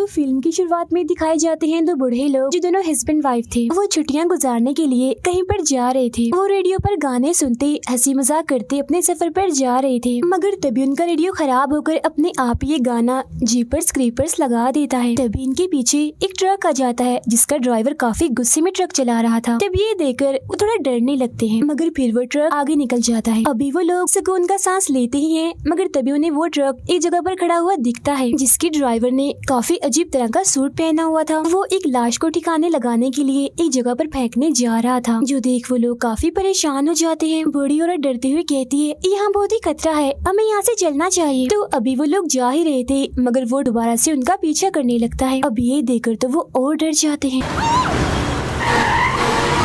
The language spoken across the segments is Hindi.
तो फिल्म की शुरुआत में दिखाए जाते हैं दो बूढ़े लोग जो दोनों हस्बैंड वाइफ थे। वो छुट्टियां गुजारने के लिए कहीं पर जा रहे थे। वो रेडियो पर गाने सुनते हंसी मजाक करते अपने सफर पर जा रहे थे, मगर तभी उनका रेडियो खराब होकर अपने आप ये गाना जीपर्स क्रीपर्स लगा देता है। तभी इनके पीछे एक ट्रक आ जाता है जिसका ड्राइवर काफी गुस्से में ट्रक चला रहा था। तब ये देखकर वो थोड़ा डरने लगते हैं, मगर फिर वो ट्रक आगे निकल जाता है। अभी वो लोग सुकून का सांस लेते ही हैं, मगर तभी उन्हें वो ट्रक एक जगह पर खड़ा हुआ दिखता है जिसके ड्राइवर ने काफी अजीब तरह का सूट पहना हुआ था। वो एक लाश को ठिकाने लगाने के लिए एक जगह पर फेंकने जा रहा था, जो देख वो लोग काफी परेशान हो जाते हैं। बूढ़ी औरत डरते हुए कहती है, यहाँ बहुत ही खतरा है, हमें यहाँ से चलना चाहिए। तो अभी वो लोग जा ही रहे थे, मगर वो दोबारा से उनका पीछा करने लगता है। अब ये देखकर तो वो और डर जाते हैं।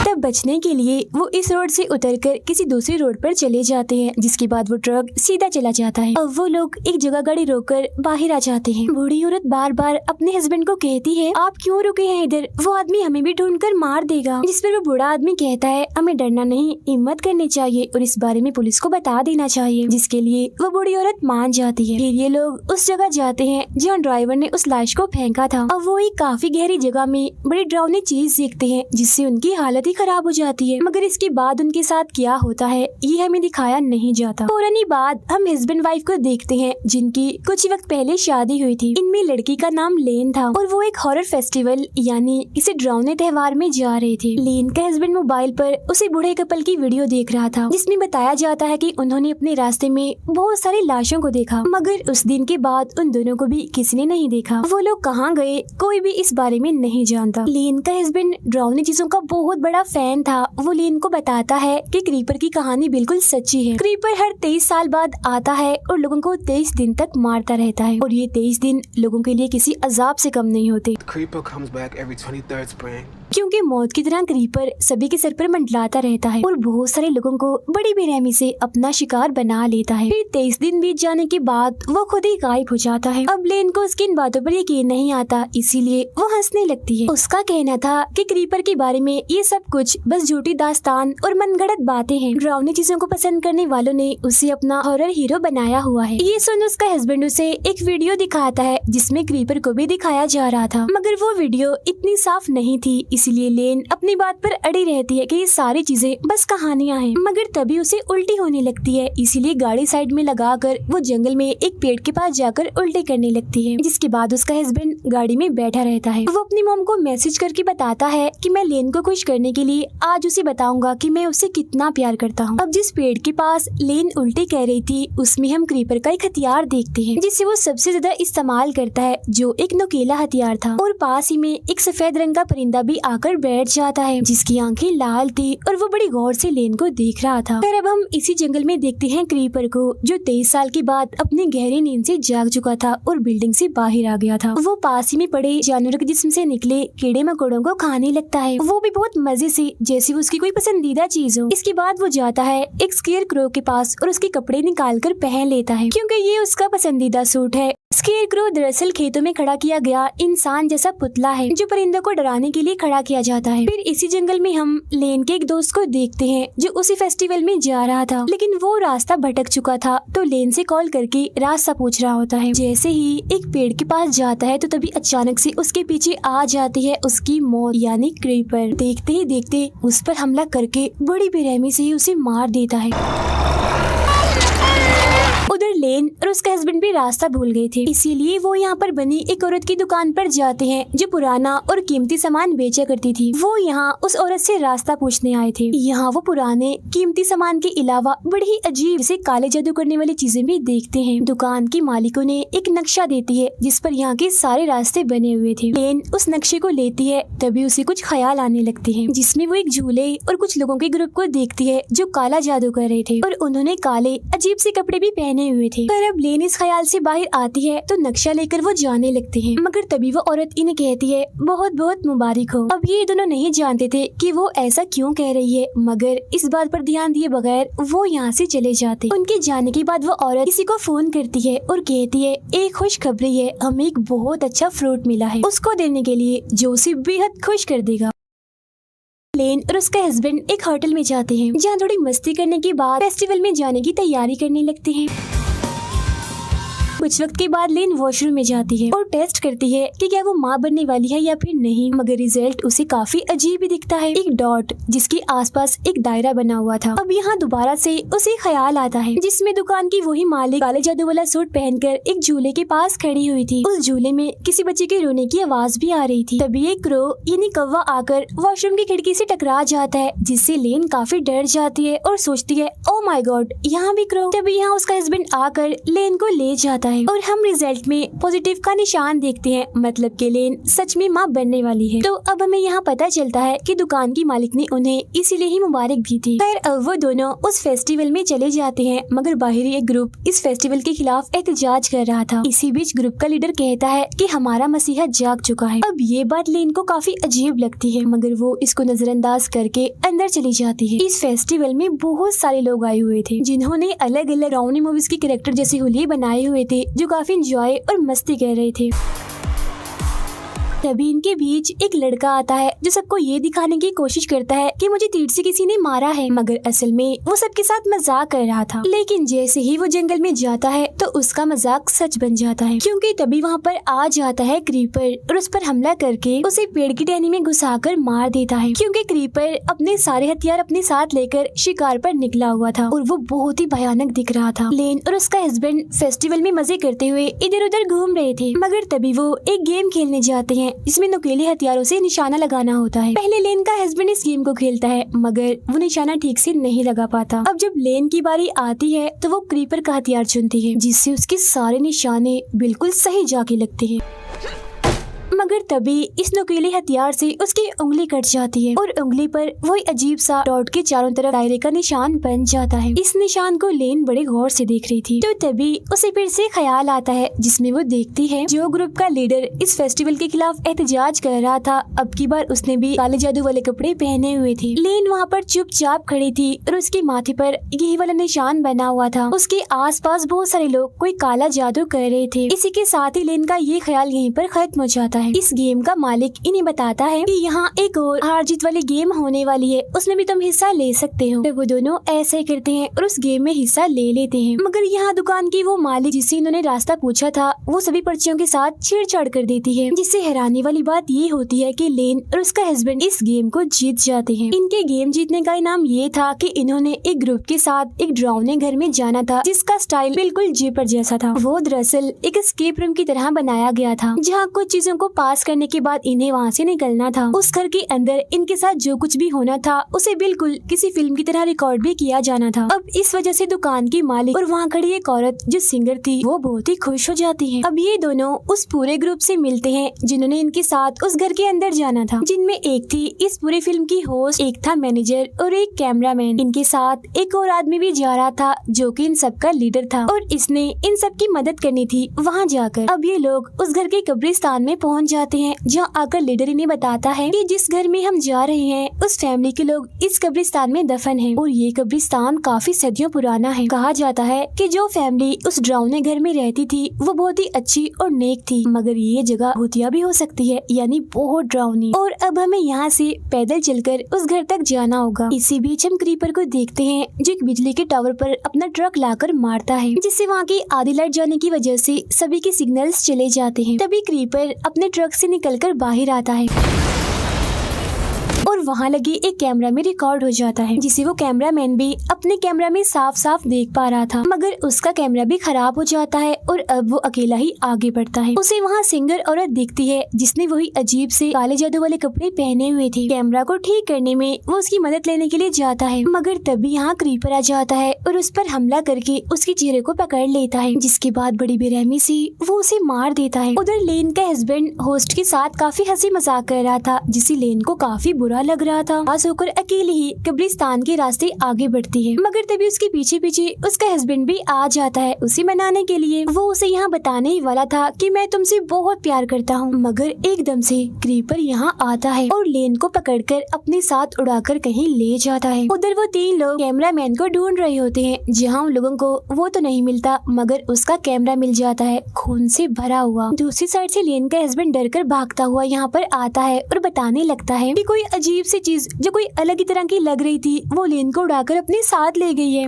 तब बचने के लिए वो इस रोड से उतरकर किसी दूसरी रोड पर चले जाते हैं, जिसके बाद वो ट्रक सीधा चला जाता है। अब वो लोग एक जगह गाड़ी रोककर बाहर आ जाते हैं। बूढ़ी औरत बार बार अपने हस्बैंड को कहती है, आप क्यों रुके हैं इधर, वो आदमी हमें भी ढूंढकर मार देगा। जिस पर वो बूढ़ा आदमी कहता है, हमें डरना नहीं, हिम्मत करनी चाहिए और इस बारे में पुलिस को बता देना चाहिए, जिसके लिए वो बूढ़ी औरत मान जाती है। फिर ये लोग उस जगह जाते हैं जहाँ ड्राइवर ने उस लाश को फेंका था। अब वो एक काफी गहरी जगह में बड़ी डरावनी चीज देखते हैं जिससे उनकी हालत ही खराब हो जाती है, मगर इसके बाद उनके साथ क्या होता है ये हमें दिखाया नहीं जाता। फौरन ही बाद हम हस्बैंड वाइफ को देखते हैं जिनकी कुछ ही वक्त पहले शादी हुई थी। इनमें लड़की का नाम लेन था और वो एक हॉरर फेस्टिवल यानी किसी डरावने त्योहार में जा रहे थे। लेन का हस्बैंड मोबाइल पर उसी बूढ़े कपल की वीडियो देख रहा था जिसमें बताया जाता है कि उन्होंने अपने रास्ते में बहुत सारी लाशों को देखा, मगर उस दिन के बाद उन दोनों को भी किसी ने नहीं देखा। वो लोग कहाँ गए कोई भी इस बारे में नहीं जानता। लेन का हस्बैंड डरावनी चीजों का बहुत बड़ा फैन था। वो लेन को बताता है कि क्रीपर की कहानी बिल्कुल सच्ची है। क्रीपर हर 23 साल बाद आता है और लोगों को 23 दिन तक मारता रहता है, और ये 23 दिन लोगों के लिए किसी अजाब से कम नहीं होते, क्योंकि मौत की तरह क्रीपर सभी के सर पर मंडलाता रहता है और बहुत सारे लोगों को बड़ी बेरहमी से अपना शिकार बना लेता है। फिर 23 दिन बीत जाने के बाद वो खुद ही गायब हो जाता है। अब लेन को उसकी इन बातों पर यकीन नहीं आता, इसीलिए वो हंसने लगती है। उसका कहना था कि क्रीपर के बारे में ये सब कुछ बस झूठी दास्तान और मनगढ़ंत बातें हैं। डरावनी चीजों को पसंद करने वालों ने उसे अपना हॉरर हीरो बनाया हुआ है। ये सुन उसका हस्बैंड उसे एक वीडियो दिखाता है जिसमें क्रीपर को भी दिखाया जा रहा था, मगर वो वीडियो इतनी साफ नहीं थी, इसलिए लेन अपनी बात पर अड़ी रहती है कि ये सारी चीजें बस कहानियां हैं। मगर तभी उसे उल्टी होने लगती है, इसीलिए गाड़ी साइड में लगाकर वो जंगल में एक पेड़ के पास जाकर उल्टी करने लगती है। जिसके बाद उसका हस्बैंड गाड़ी में बैठा रहता है। वो अपनी मॉम को मैसेज करके बताता है कि मैं लेन को खुश करने के लिए आज उसे बताऊंगा कि मैं उसे कितना प्यार करता हूँ। अब जिस पेड़ के पास लेन उल्टी कह रही थी उसमें हम क्रीपर का एक हथियार देखते हैं जिसे वो सबसे ज्यादा इस्तेमाल करता है, जो एक नुकीला हथियार था। और पास ही में एक सफेद रंग का परिंदा भी आकर बैठ जाता है जिसकी आंखें लाल थी और वो बड़ी गौर से लेन को देख रहा था। फिर अब हम इसी जंगल में देखते हैं क्रीपर को, जो 23 साल के बाद अपनी गहरी नींद से जाग चुका था और बिल्डिंग से बाहर आ गया था। वो पास ही में पड़े जानवरों के जिस्म से निकले कीड़े मकोड़ों को खाने लगता है, वो भी बहुत मजे से, जैसे वो उसकी कोई पसंदीदा चीज हो। इसके बाद वो जाता है एक स्केयर क्रो के पास और उसके कपड़े निकाल कर पहन लेता है क्योंकि ये उसका पसंदीदा सूट है। स्केयर क्रो दरअसल खेतों में खड़ा किया गया इंसान जैसा पुतला है जो परिंदों को डराने के लिए खड़ा किया जाता है। फिर इसी जंगल में हम लेन के एक दोस्त को देखते हैं जो उसी फेस्टिवल में जा रहा था, लेकिन वो रास्ता भटक चुका था, तो लेन से कॉल करके रास्ता पूछ रहा होता है। जैसे ही एक पेड़ के पास जाता है तो तभी अचानक से उसके पीछे आ जाती है उसकी मौत यानी क्रीपर। देखते ही देखते उस पर हमला करके बड़ी बेरहमी से ही उसे मार देता है। उधर लेन और उसका हस्बैंड भी रास्ता भूल गए थे, इसीलिए वो यहाँ पर बनी एक औरत की दुकान पर जाते हैं जो पुराना और कीमती सामान बेचा करती थी। वो यहाँ उस औरत से रास्ता पूछने आए थे। यहाँ वो पुराने कीमती सामान के अलावा बड़ी ही अजीब से काले जादू करने वाली चीजें भी देखते हैं। दुकान की मालिकों ने एक नक्शा देती है जिस पर यहाँ के सारे रास्ते बने हुए थे। लेन उस नक्शे को लेती है, तभी उसे कुछ ख्याल आने लगते हैं जिसमें वो एक झूले और कुछ लोगों के ग्रुप को देखती है जो काला जादू कर रहे थे और उन्होंने काले अजीब से कपड़े भी पहने हुए थे। पर अब लेन इस ख्याल से बाहर आती है तो नक्शा लेकर वो जाने लगते हैं, मगर तभी वो औरत इन्हें कहती है बहुत बहुत मुबारक हो। अब ये दोनों नहीं जानते थे कि वो ऐसा क्यों कह रही है, मगर इस बात पर ध्यान दिए बगैर वो यहाँ से चले जाते। उनके जाने के बाद वो औरत किसी को फोन करती है और कहती है एक खुशखबरी है, हमें एक बहुत अच्छा फ्रूट मिला है उसको देने के लिए जो उसे बेहद खुश कर देगा। लेन और उसका हस्बैंड एक होटल में जाते हैं जहाँ थोड़ी मस्ती करने के बाद फेस्टिवल में जाने की तैयारी करने लगते हैं। कुछ वक्त के बाद लेन वॉशरूम में जाती है और टेस्ट करती है कि क्या वो माँ बनने वाली है या फिर नहीं, मगर रिजल्ट उसे काफी अजीब ही दिखता है, एक डॉट जिसके आसपास एक दायरा बना हुआ था। अब यहाँ दोबारा से उसे ख्याल आता है जिसमें दुकान की वही मालिक काले जादू वाला सूट पहनकर एक झूले के पास खड़ी हुई थी। उस झूले में किसी बच्चे के रोने की आवाज भी आ रही थी। तभी एक क्रो यानी कौवा आकर वॉशरूम की खिड़की से टकरा जाता है, जिससे लेन काफी डर जाती है और सोचती है ओ माय गॉड यहाँ भी क्रो। तभी यहाँ उसका हस्बैंड आकर लेन को ले जाता है और हम रिजल्ट में पॉजिटिव का निशान देखते हैं, मतलब कि लेन सच में माँ बनने वाली है। तो अब हमें यहाँ पता चलता है कि दुकान की मालिक ने उन्हें इसीलिए ही मुबारक दी थी। खैर अब वो दोनों उस फेस्टिवल में चले जाते हैं, मगर बाहरी एक ग्रुप इस फेस्टिवल के खिलाफ एहतजाज कर रहा था। इसी बीच ग्रुप का लीडर कहता है कि हमारा मसीहा जाग चुका है। अब ये बात लेन को काफी अजीब लगती है, मगर वो इसको नजरअंदाज करके अंदर चली जाती है। इस फेस्टिवल में बहुत सारे लोग आए हुए थे जिन्होंने अलग अलग डरावनी मूवीज के कैरेक्टर जैसे हुलिये बनाए हुए थे, जो काफी एंजॉय और मस्ती कर रहे थे। तभी इनके बीच एक लड़का आता है जो सबको ये दिखाने की कोशिश करता है कि मुझे तीर से किसी ने मारा है, मगर असल में वो सबके साथ मजाक कर रहा था। लेकिन जैसे ही वो जंगल में जाता है तो उसका मजाक सच बन जाता है, क्योंकि तभी वहाँ पर आ जाता है क्रीपर और उस पर हमला करके उसे पेड़ की टहनी में घुसाकर मार देता है, क्योंकि क्रीपर अपने सारे हथियार अपने साथ लेकर शिकार पर निकला हुआ था और वो बहुत ही भयानक दिख रहा था। लेन और उसका हस्बैंड फेस्टिवल में मजे करते हुए इधर उधर घूम रहे थे, मगर तभी वो एक गेम खेलने जाते हैं जिसमें नुकीले हथियारों से निशाना लगाना होता है। पहले लेन का हस्बैंड इस गेम को खेलता है, मगर वो निशाना ठीक से नहीं लगा पाता। अब जब लेन की बारी आती है तो वो क्रीपर का हथियार चुनती है, जिससे उसके सारे निशाने बिल्कुल सही जाके लगते हैं। मगर तभी इस नुकीले हथियार से उसकी उंगली कट जाती है और उंगली पर वही अजीब सा डॉट के चारों तरफ दायरे का निशान बन जाता है। इस निशान को लेन बड़े गौर से देख रही थी, तो तभी उसे फिर से ख्याल आता है, जिसमें वो देखती है जो ग्रुप का लीडर इस फेस्टिवल के खिलाफ एहतजाज कर रहा था, अब की बार उसने भी काले जादू वाले कपड़े पहने हुए थे। लेन वहाँ पर चुपचाप खड़ी थी और उसके माथे पर यही वाला निशान बना हुआ था। उसके आसपास बहुत सारे लोग कोई काला जादू कर रहे थे। इसी के साथ ही लेन का ये ख्याल यहीं पर खत्म हो जाता है। इस गेम का मालिक इन्हें बताता है कि यहाँ एक और हार जीत वाली गेम होने वाली है, उसमें भी तुम हिस्सा ले सकते हो। तो वो दोनों ऐसे करते हैं और उस गेम में हिस्सा ले लेते हैं, मगर यहाँ दुकान की वो मालिक जिससे इन्होंने रास्ता पूछा था वो सभी पर्चियों के साथ छेड़छाड़ कर देती है, जिससे हैरानी वाली बात ये होती है कि लेन और उसका हस्बैंड इस गेम को जीत जाते हैं। इनके गेम जीतने का इनाम ये था कि इन्होंने एक ग्रुप के साथ एक डरावने घर में जाना था, जिसका स्टाइल बिल्कुल जीपर जैसा था। वो दरअसल एक एस्केप रूम की तरह बनाया गया था, जहाँ कुछ चीजों को पास करने के बाद इन्हें वहाँ से निकलना था। उस घर के अंदर इनके साथ जो कुछ भी होना था उसे बिल्कुल किसी फिल्म की तरह रिकॉर्ड भी किया जाना था। अब इस वजह से दुकान की मालिक और वहाँ खड़ी एक औरत जो सिंगर थी वो बहुत ही खुश हो जाती है। अब ये दोनों उस पूरे ग्रुप से मिलते हैं जिन्होंने इनके साथ उस घर के अंदर जाना था, जिनमें एक थी इस पूरी फिल्म की होस्ट, एक था मैनेजर और एक कैमरामैन। इनके साथ एक और आदमी भी जा रहा था जो कि इन सबका लीडर था और इसने इन सब की मदद करनी थी वहाँ जाकर। अब ये लोग उस घर के कब्रिस्तान में पहुँच जाते हैं, जहाँ आकर लीडर इन्हें बताता है कि जिस घर में हम जा रहे हैं उस फैमिली के लोग इस कब्रिस्तान में दफन हैं और ये कब्रिस्तान काफी सदियों पुराना है। कहा जाता है कि जो फैमिली उस डरावने घर में रहती थी वो बहुत ही अच्छी और नेक थी, मगर ये जगह भूतिया भी हो सकती है, यानी बहुत डरावनी। और अब हमें यहाँ से पैदल चलकर उस घर तक जाना होगा। इसी बीच हम क्रीपर को देखते हैं जो एक बिजली के टावर पर अपना ट्रक लाकर मारता है, जिससे वहाँ की आधी लाइट जाने की वजह से सभी के सिग्नल्स चले जाते हैं। तभी क्रीपर अपने ट्रक से निकलकर बाहर आता है और वहाँ लगे एक कैमरा में रिकॉर्ड हो जाता है, जिसे वो कैमरामैन भी अपने कैमरा में साफ साफ देख पा रहा था, मगर उसका कैमरा भी खराब हो जाता है और अब वो अकेला ही आगे बढ़ता है। उसे वहाँ सिंगर औरत दिखती है जिसने वही अजीब से काले जादू वाले कपड़े पहने हुए थे। कैमरा को ठीक करने में वो उसकी मदद लेने के लिए जाता है, मगर तभी यहाँ क्रीपर आ जाता है और उस पर हमला करके उसके चेहरे को पकड़ लेता है, जिसके बाद बड़ी बेरहमी से वो उसे मार देता है। उधर लेन का हस्बैंड होस्ट के साथ काफी हंसी मजाक कर रहा था, जिसे लेन को काफी बुरा लग रहा था। पास होकर अकेली ही कब्रिस्तान के रास्ते आगे बढ़ती है, मगर तभी उसके पीछे पीछे उसका हस्बैंड भी आ जाता है उसे मनाने के लिए। वो उसे यहाँ बताने ही वाला था कि मैं तुमसे बहुत प्यार करता हूँ, मगर एकदम से क्रीपर यहाँ आता है और लेन को पकड़कर अपने साथ उड़ाकर कहीं ले जाता है। उधर वो तीन लोग कैमरामैन को ढूंढ रहे होते हैं, जहाँ उन लोगों को वो तो नहीं मिलता मगर उसका कैमरा मिल जाता है खून से भरा हुआ। दूसरी साइड से लेन का हस्बैंड डरकर भागता हुआ यहाँ पर आता है और बताने लगता है कि कोई अजीब सी चीज जो कोई अलग ही तरह की लग रही थी वो लेन को उड़ाकर अपने साथ ले गई है।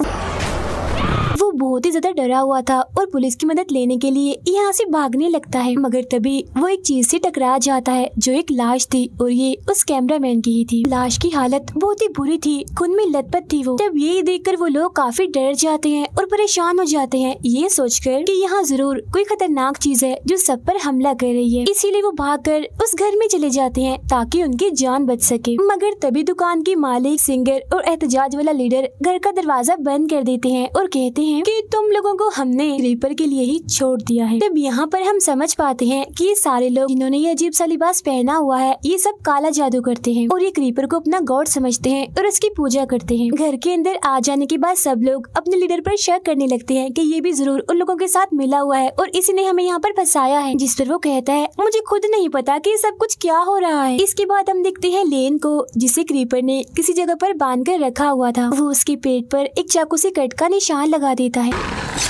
वो बहुत ही ज्यादा डरा हुआ था और पुलिस की मदद लेने के लिए यहाँ से भागने लगता है, मगर तभी वो एक चीज से टकरा जाता है जो एक लाश थी और ये उस कैमरामैन की ही थी। लाश की हालत बहुत ही बुरी थी, खून में लथपथ थी वो। तब ये देखकर वो लोग काफी डर जाते हैं और परेशान हो जाते हैं, ये सोचकर कि यहाँ जरूर कोई खतरनाक चीज है जो सब पर हमला कर रही है। इसीलिए वो भागकर उस घर में चले जाते हैं ताकि उनकी जान बच सके। मगर तभी दुकान की मालिक, सिंगर और एहतजाज वाला लीडर घर का दरवाजा बंद कर देते हैं और कहते हैं कि तुम लोगों को हमने क्रीपर के लिए ही छोड़ दिया है। तब यहाँ पर हम समझ पाते हैं कि ये सारे लोग जिन्होंने ये अजीब सा लिबास पहना हुआ है ये सब काला जादू करते हैं और ये क्रीपर को अपना गॉड समझते हैं और उसकी पूजा करते हैं। घर के अंदर आ जाने के बाद सब लोग अपने लीडर पर शक करने लगते हैं कि ये भी जरूर उन लोगों के साथ मिला हुआ है और इसी ने हमें यहाँ पर फंसाया है। जिस पर वो कहता है मुझे खुद नहीं पता कि सब कुछ क्या हो रहा है। इसके बाद हम देखते हैं लेन को, जिसे क्रीपर ने किसी जगह पर बांध कर रखा हुआ था। वो उसके पेट पर एक चाकू से कट का निशान लगा देता है।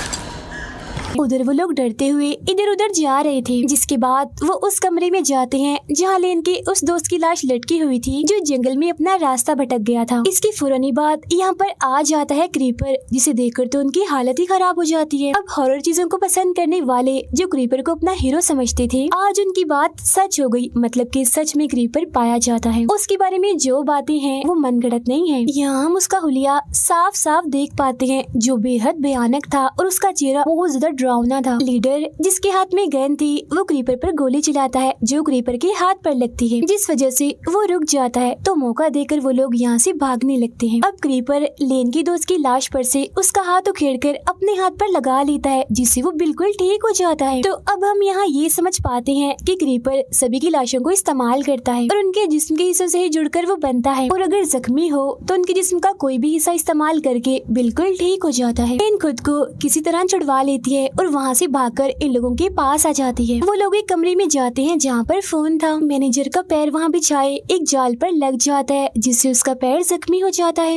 उधर वो लोग डरते हुए इधर उधर जा रहे थे। जिसके बाद वो उस कमरे में जाते हैं जहाँ लेन के उस दोस्त की लाश लटकी हुई थी जो जंगल में अपना रास्ता भटक गया था। इसके फौरन बाद यहाँ पर आ जाता है क्रीपर, जिसे देखकर तो उनकी हालत ही खराब हो जाती है। अब हॉरर चीजों को पसंद करने वाले जो क्रीपर को अपना हीरो समझते थे, आज उनकी बात सच हो गई, मतलब कि सच में क्रीपर पाया जाता है। उसके बारे में जो बातें हैं वो मनगढ़ंत नहीं है। यहाँ हम उसका हुलिया साफ साफ देख पाते हैं जो बेहद भयानक था और उसका चेहरा बहुत ज्यादा डरावना था। लीडर जिसके हाथ में गन थी वो क्रीपर पर गोली चलाता है जो क्रीपर के हाथ पर लगती है, जिस वजह से वो रुक जाता है। तो मौका देकर वो लोग यहाँ से भागने लगते हैं। अब क्रीपर लेन की दोस्त की लाश पर से उसका हाथ उखेड़कर अपने हाथ पर लगा लेता है, जिससे वो बिल्कुल ठीक हो जाता है। तो अब हम यहाँ ये समझ पाते हैं कि क्रीपर सभी की लाशों को इस्तेमाल करता है और उनके जिस्म के हिस्सों से ही जुड़कर वो बनता है और अगर जख्मी हो तो उनके जिस्म का कोई भी हिस्सा इस्तेमाल करके बिल्कुल ठीक हो जाता है। लेन खुद को किसी तरह छुड़वा लेती है और वहाँ से भागकर इन लोगों के पास आ जाती है। वो लोग एक कमरे में जाते हैं जहाँ पर फोन था। मैनेजर का पैर वहाँ बिछाए एक जाल पर लग जाता है, जिससे उसका पैर जख्मी हो जाता है।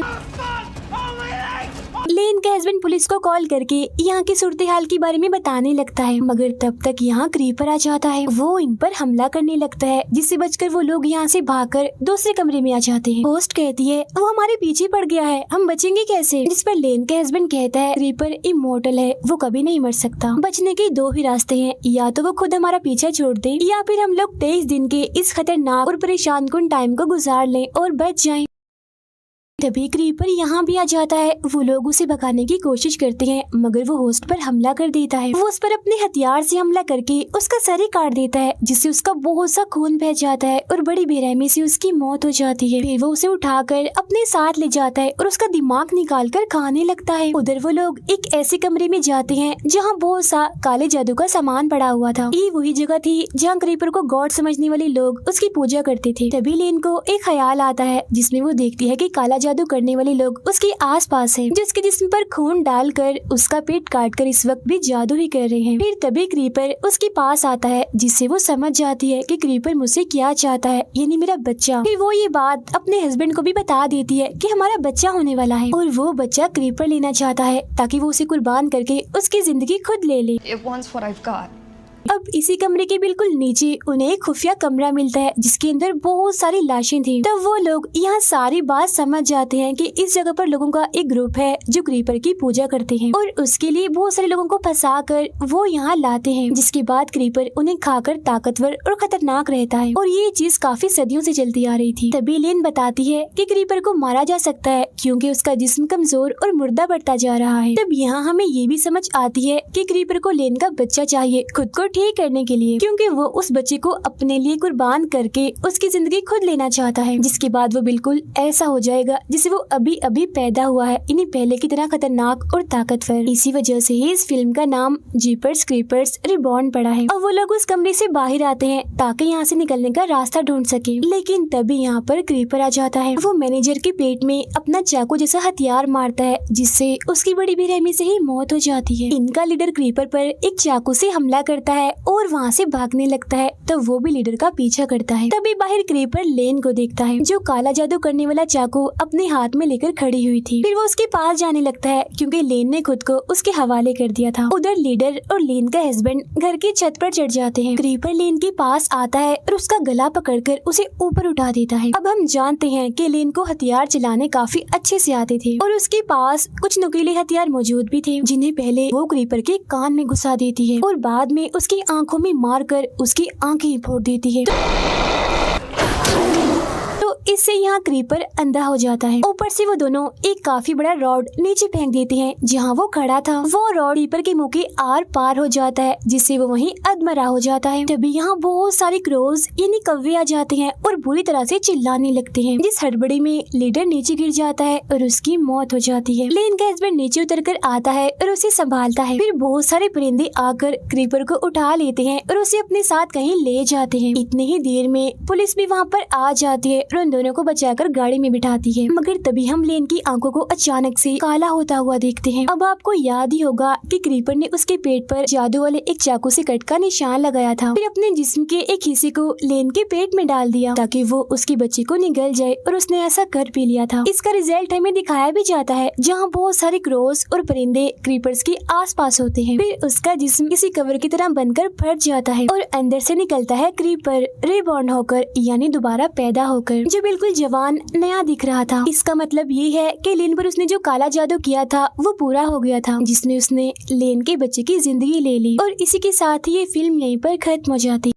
लेन का हस्बैंड पुलिस को कॉल करके यहाँ की सूरत हाल के बारे में बताने लगता है, मगर तब तक यहाँ क्रीपर आ जाता है। वो इन पर हमला करने लगता है, जिससे बचकर वो लोग यहाँ से भागकर दूसरे कमरे में आ जाते हैं। होस्ट कहती है वो हमारे पीछे पड़ गया है, हम बचेंगे कैसे? जिस पर लेन का हस्बैंड कहता है क्रीपर इमोर्टल है, वो कभी नहीं मर सकता। बचने के दो ही रास्ते हैं, या तो वो खुद हमारा पीछा छोड़ दे या फिर हम लोग 23 दिन के इस खतरनाक और परेशान कुन टाइम को गुजार लें और बच जाएं। तभी क्रीपर यहाँ भी आ जाता है। वो लोग उसे भगाने की कोशिश करते हैं, मगर वो होस्ट पर हमला कर देता है। वो उस पर अपने हथियार से हमला करके उसका सर ही काट देता है, जिससे उसका बहुत सा खून बह जाता है और बड़ी बेरहमी से उसकी मौत हो जाती है। फिर वो उसे उठाकर अपने साथ ले जाता है और उसका दिमाग निकाल कर खाने लगता है। उधर वो लोग एक ऐसे कमरे में जाते हैं जहाँ बहुत सा काले जादू का सामान पड़ा हुआ था। ये वही जगह थी जहाँ क्रीपर को गॉड समझने वाले लोग उसकी पूजा करते थे। तभी लेन को एक ख्याल आता है, जिसमें वो देखती है कि काला जादू करने वाले लोग उसके आसपास हैं, जिसके जिस्म पर खून डालकर उसका पेट काटकर इस वक्त भी जादू ही कर रहे हैं। फिर तभी क्रीपर उसके पास आता है, जिससे वो समझ जाती है कि क्रीपर मुझसे क्या चाहता है, यानी मेरा बच्चा। फिर वो ये बात अपने हस्बैंड को भी बता देती है कि हमारा बच्चा होने वाला है और वो बच्चा क्रीपर लेना चाहता है ताकि वो उसे कुर्बान करके उसकी जिंदगी खुद ले ले। अब इसी कमरे के बिल्कुल नीचे उन्हें एक खुफिया कमरा मिलता है, जिसके अंदर बहुत सारी लाशें थी। तब वो लोग यहाँ सारी बात समझ जाते हैं कि इस जगह पर लोगों का एक ग्रुप है जो क्रीपर की पूजा करते हैं और उसके लिए बहुत सारे लोगों को फंसा कर वो यहाँ लाते हैं, जिसके बाद क्रीपर उन्हें खाकर ताकतवर और खतरनाक रहता है और ये चीज काफी सदियों से चलती आ रही थी। तभी लेन बताती है कि क्रीपर को मारा जा सकता है क्योंकि उसका जिस्म कमजोर और मुर्दा बढ़ता जा रहा है। तब यहाँ हमें ये भी समझ आती है कि क्रीपर को लेन का बच्चा चाहिए खुद को ठीक करने के लिए, क्योंकि वो उस बच्चे को अपने लिए कुर्बान करके उसकी जिंदगी खुद लेना चाहता है, जिसके बाद वो बिल्कुल ऐसा हो जाएगा जिसे वो अभी अभी पैदा हुआ है, इन्हीं पहले की तरह खतरनाक और ताकतवर। इसी वजह से ही इस फिल्म का नाम जीपर्स क्रीपर्स रिबॉर्न पड़ा है। और वो लोग उस कमरे से बाहर आते हैं ताकि यहाँ से निकलने का रास्ता ढूंढ सके, लेकिन तभी यहाँ पर क्रीपर आ जाता है। वो मैनेजर के पेट में अपना चाकू जैसा हथियार मारता है, जिससे उसकी बड़ी बेरहमी से ही मौत हो जाती है। इनका लीडर क्रीपर पर एक चाकू से हमला करता है है और वहाँ से भागने लगता है तो वो भी लीडर का पीछा करता है। तभी बाहर क्रीपर लेन को देखता है जो काला जादू करने वाला चाकू अपने हाथ में लेकर खड़ी हुई थी। फिर वो उसके पास जाने लगता है क्योंकि लेन ने खुद को उसके हवाले कर दिया था। उधर लीडर और लेन का हस्बैंड घर की छत पर चढ़ जाते हैं। क्रीपर लेन के पास आता है और उसका गला पकड़कर उसे ऊपर उठा देता है। अब हम जानते हैं कि लेन को हथियार चलाने काफी अच्छे से आते थे और उसके पास कुछ नुकीले हथियार मौजूद भी थे जिन्हें पहले वो क्रीपर के कान में घुसा देती है और बाद में उसकी आंखों में मारकर उसकी आंखें फोड़ देती है। इससे यहाँ क्रीपर अंधा हो जाता है। ऊपर से वो दोनों एक काफी बड़ा रॉड नीचे फेंक देते हैं जहाँ वो खड़ा था। वो रॉड क्रीपर के मुंह के आर पार हो जाता है जिससे वो वहीं अधमरा हो जाता है। तभी यहाँ बहुत सारे क्रोज यानी कौवे आ जाते हैं और बुरी तरह से चिल्लाने लगते हैं। जिस हड़बड़ी में लीडर नीचे गिर जाता है और उसकी मौत हो जाती है। लेन का हस्बैंड नीचे उतर कर आता है और उसे संभालता है। फिर बहुत सारे परिंदे आकर क्रीपर को उठा लेते हैं और उसे अपने साथ कहीं ले जाते हैं। इतने ही देर में पुलिस भी वहाँ पर आ जाती है और दोनों को बचाकर गाड़ी में बिठाती है। मगर तभी हम लेन की आंखों को अचानक से काला होता हुआ देखते हैं। अब आपको याद ही होगा कि क्रीपर ने उसके पेट पर जादू वाले एक चाकू से कट का निशान लगाया था। फिर अपने जिस्म के एक हिस्से को लेन के पेट में डाल दिया ताकि वो उसके बच्चे को निगल जाए और उसने ऐसा कर भी लिया था। इसका रिजल्ट हमें दिखाया भी जाता है जहाँ बहुत सारे क्रोस और परिंदे क्रीपर्स के आसपास होते हैं। फिर उसका जिस्म किसी कवर की तरह बनकर फट जाता है और अंदर से निकलता है क्रीपर रिबॉर्न होकर यानी दोबारा पैदा होकर, जो बिल्कुल जवान नया दिख रहा था। इसका मतलब ये है कि लेन पर उसने जो काला जादू किया था वो पूरा हो गया था जिसने उसने लेन के बच्चे की जिंदगी ले ली। और इसी के साथ ही ये फिल्म यहीं पर खत्म हो जाती।